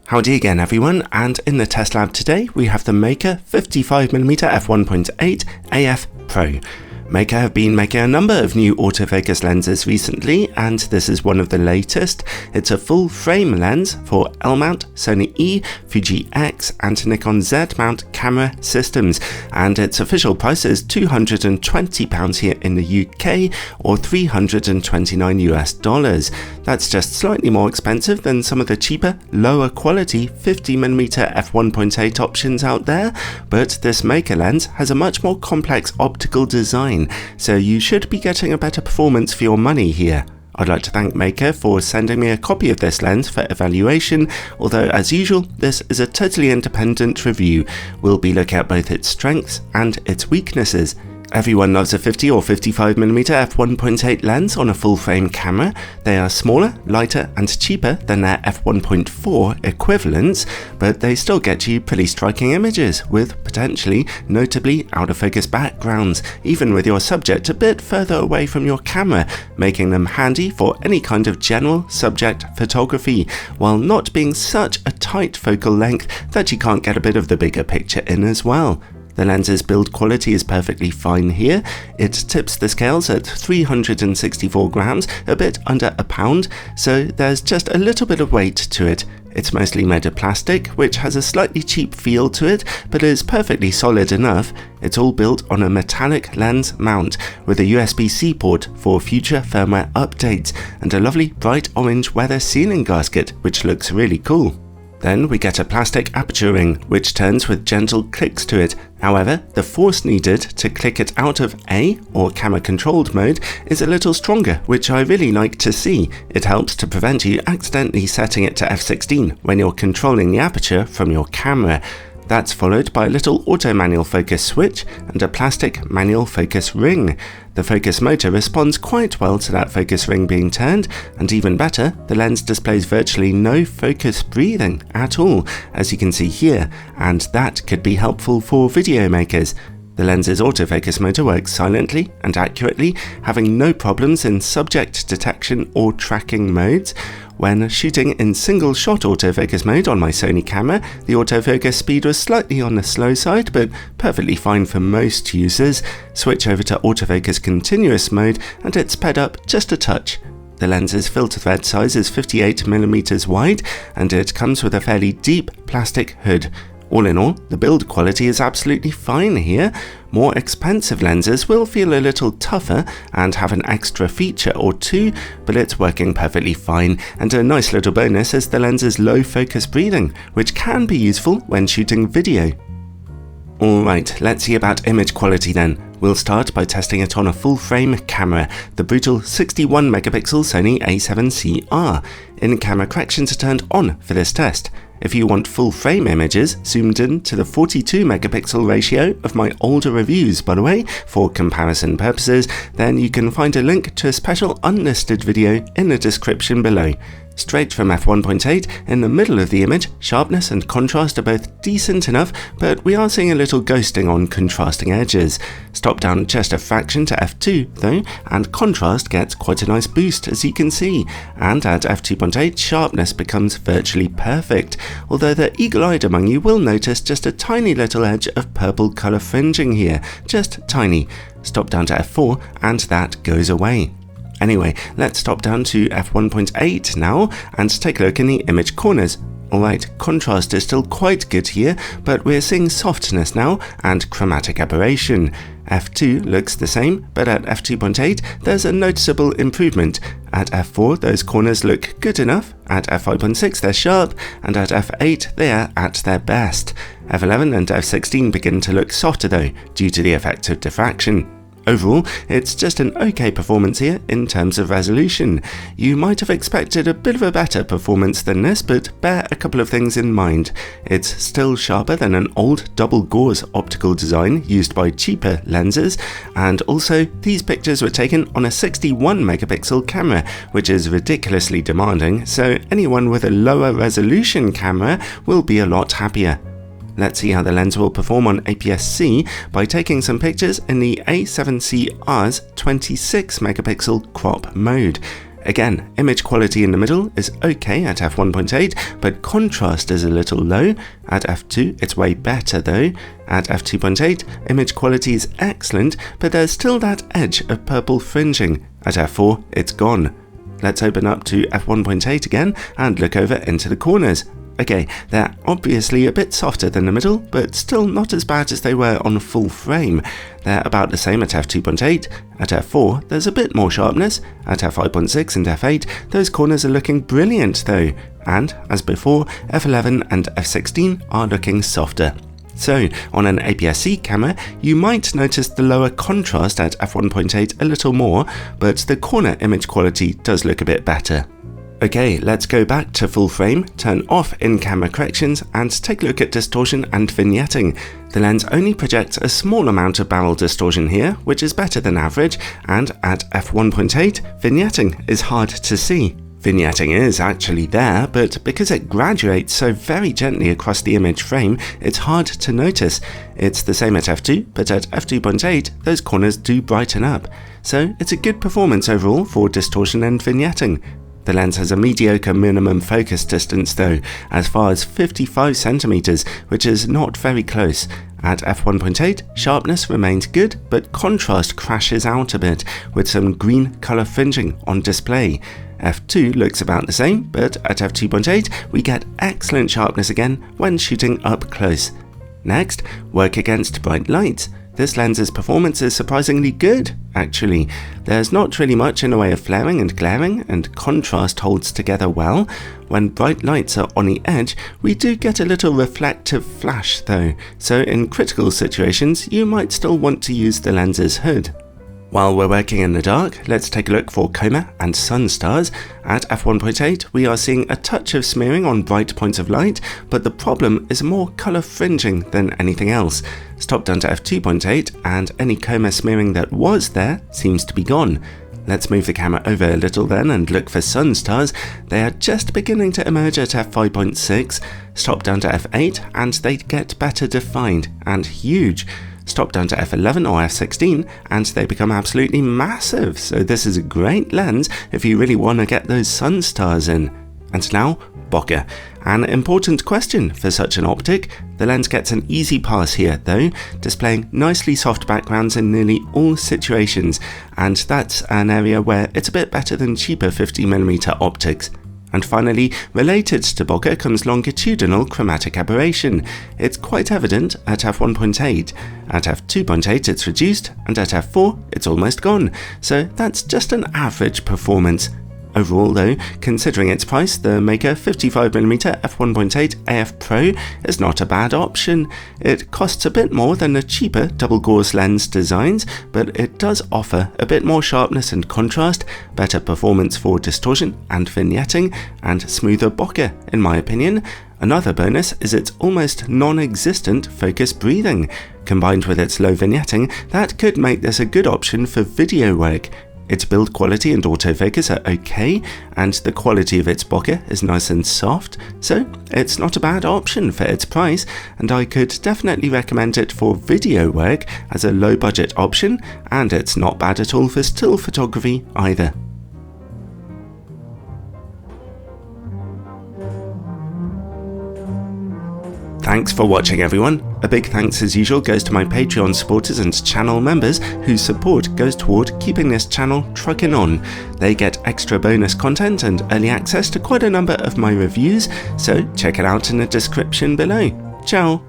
Howdy again everyone, and in the test lab today we have the Meike 55mm f1.8 AF Pro. Meike have been making a number of new autofocus lenses recently, and this is one of the latest. It's a full frame lens for L-mount, Sony E, Fuji X and Nikon Z mount camera systems, and its official price is £220 here in the UK or $329 US. That's just slightly more expensive than some of the cheaper, lower quality 50mm f1.8 options out there, but this Meike lens has a much more complex optical design, so you should be getting a better performance for your money here. I'd like to thank Meike for sending me a copy of this lens for evaluation, although as usual this is a totally independent review. We'll be looking at both its strengths and its weaknesses. Everyone loves a 50 or 55mm f1.8 lens on a full frame camera. They are smaller, lighter and cheaper than their f1.4 equivalents, but they still get you pretty striking images with potentially notably out of focus backgrounds, even with your subject a bit further away from your camera, making them handy for any kind of general subject photography, while not being such a tight focal length that you can't get a bit of the bigger picture in as well. The lens's build quality is perfectly fine here. It tips the scales at 364 grams, a bit under a pound, so there's just a little bit of weight to it. It's mostly made of plastic, which has a slightly cheap feel to it, but is perfectly solid enough. It's all built on a metallic lens mount, with a USB-C port for future firmware updates, and a lovely bright orange weather sealing gasket, which looks really cool. Then we get a plastic aperture ring, which turns with gentle clicks to it. However, the force needed to click it out of A, or camera controlled mode, is a little stronger, which I really like to see. It helps to prevent you accidentally setting it to f16 when you're controlling the aperture from your camera. That's followed by a little auto manual focus switch and a plastic manual focus ring. The focus motor responds quite well to that focus ring being turned, and even better, the lens displays virtually no focus breathing at all, as you can see here, and that could be helpful for video makers. The lens's autofocus motor works silently and accurately, having no problems in subject detection or tracking modes. When shooting in single shot autofocus mode on my Sony camera, the autofocus speed was slightly on the slow side, but perfectly fine for most users. Switch over to autofocus continuous mode and it's sped up just a touch. The lens's filter thread size is 58mm wide, and it comes with a fairly deep plastic hood. All in all, the build quality is absolutely fine here. More expensive lenses will feel a little tougher and have an extra feature or two, but it's working perfectly fine, and a nice little bonus is the lens's low focus breathing, which can be useful when shooting video. Alright, let's see about image quality then. We'll start by testing it on a full frame camera, the brutal 61MP Sony a7CR. In-camera corrections are turned on for this test. If you want full frame images zoomed in to the 42MP ratio of my older reviews, by the way, for comparison purposes, then you can find a link to a special unlisted video in the description below. Straight from f1.8, in the middle of the image, sharpness and contrast are both decent enough, but we are seeing a little ghosting on contrasting edges. Stop down just a fraction to f2 though, and contrast gets quite a nice boost as you can see, and at f2.8 sharpness becomes virtually perfect, although the eagle-eyed among you will notice just a tiny little edge of purple colour fringing here, just tiny. Stop down to f4 and that goes away. Anyway, let's stop down to f1.8 now and take a look in the image corners. Alright, contrast is still quite good here, but we're seeing softness now and chromatic aberration. f2 looks the same, but at f2.8 there's a noticeable improvement. At f4 those corners look good enough, at f5.6 they're sharp, and at f8 they are at their best. f11 and f16 begin to look softer though, due to the effect of diffraction. Overall, it's just an okay performance here in terms of resolution. You might have expected a bit of a better performance than this, but bear a couple of things in mind. It's still sharper than an old double gauze optical design used by cheaper lenses, and also these pictures were taken on a 61MP camera, which is ridiculously demanding, so anyone with a lower resolution camera will be a lot happier. Let's see how the lens will perform on APS-C by taking some pictures in the A7CR's 26MP crop mode. Again, image quality in the middle is okay at f1.8, but contrast is a little low. At f2, it's way better though. At f2.8, image quality is excellent, but there's still that edge of purple fringing. At f4, it's gone. Let's open up to f1.8 again and look over into the corners. Okay, they're obviously a bit softer than the middle, but still not as bad as they were on full frame. They're about the same at f2.8. At f4, there's a bit more sharpness. At f5.6 and f8, those corners are looking brilliant though. And, as before, f11 and f16 are looking softer. So, on an APS-C camera, you might notice the lower contrast at f1.8 a little more, but the corner image quality does look a bit better. Okay, let's go back to full frame, turn off in-camera corrections, and take a look at distortion and vignetting. The lens only projects a small amount of barrel distortion here, which is better than average, and at f1.8, vignetting is hard to see. Vignetting is actually there, but because it graduates so very gently across the image frame, it's hard to notice. It's the same at f2, but at f2.8, those corners do brighten up. So it's a good performance overall for distortion and vignetting. The lens has a mediocre minimum focus distance though, as far as 55 centimeters, which is not very close. At f1.8, sharpness remains good, but contrast crashes out a bit, with some green color fringing on display. f2 looks about the same, but at f2.8, we get excellent sharpness again when shooting up close. Next, work against bright lights. This lens's performance is surprisingly good, actually. There's not really much in the way of flaring and glaring, and contrast holds together well. When bright lights are on the edge, we do get a little reflective flash though, so in critical situations, you might still want to use the lens's hood. While we're working in the dark, let's take a look for coma and sun stars. At f1.8, we are seeing a touch of smearing on bright points of light, but the problem is more color fringing than anything else. Stop down to f2.8, and any coma smearing that was there seems to be gone. Let's move the camera over a little then and look for sun stars. They are just beginning to emerge at f5.6. Stop down to f8, and they get better defined and huge. Stop down to f11 or f16 and they become absolutely massive, so this is a great lens if you really want to get those sun stars in. And now, bokeh. An important question for such an optic. The lens gets an easy pass here though, displaying nicely soft backgrounds in nearly all situations, and that's an area where it's a bit better than cheaper 50mm optics. And finally, related to bokeh comes longitudinal chromatic aberration. It's quite evident at f1.8. At f2.8 it's reduced, and at f4 it's almost gone. So that's just an average performance. Overall though, considering its price, the Meike 55mm f1.8 AF Pro is not a bad option. It costs a bit more than the cheaper double gauze lens designs, but it does offer a bit more sharpness and contrast, better performance for distortion and vignetting, and smoother bokeh in my opinion. Another bonus is its almost non-existent focus breathing. Combined with its low vignetting, that could make this a good option for video work. Its build quality and autofocus are okay, and the quality of its bokeh is nice and soft, so it's not a bad option for its price, and I could definitely recommend it for video work as a low budget option, and it's not bad at all for still photography either. Thanks for watching everyone. A big thanks as usual goes to my Patreon supporters and channel members whose support goes toward keeping this channel trucking on. They get extra bonus content and early access to quite a number of my reviews, so check it out in the description below. Ciao!